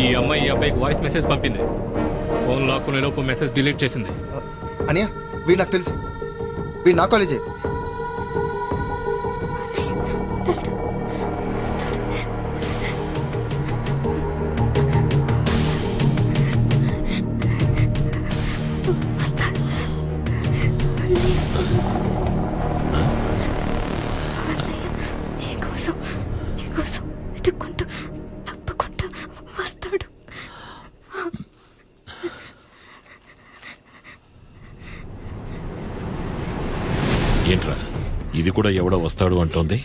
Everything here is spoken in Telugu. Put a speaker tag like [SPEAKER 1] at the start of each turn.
[SPEAKER 1] ఈ అమ్మాయి ఈ అబ్బాయికి వాయిస్ మెసేజ్ పంపింది. ఫోన్ లాక్కునే లోపు మెసేజ్ డిలీట్ చేసింది.
[SPEAKER 2] అనియా వీడు నాకు తెలుసు, వీడు నా కాలేజే.
[SPEAKER 3] ఏంట్రా ఇది కూడా ఎవడో వస్తాడు అంటోంది?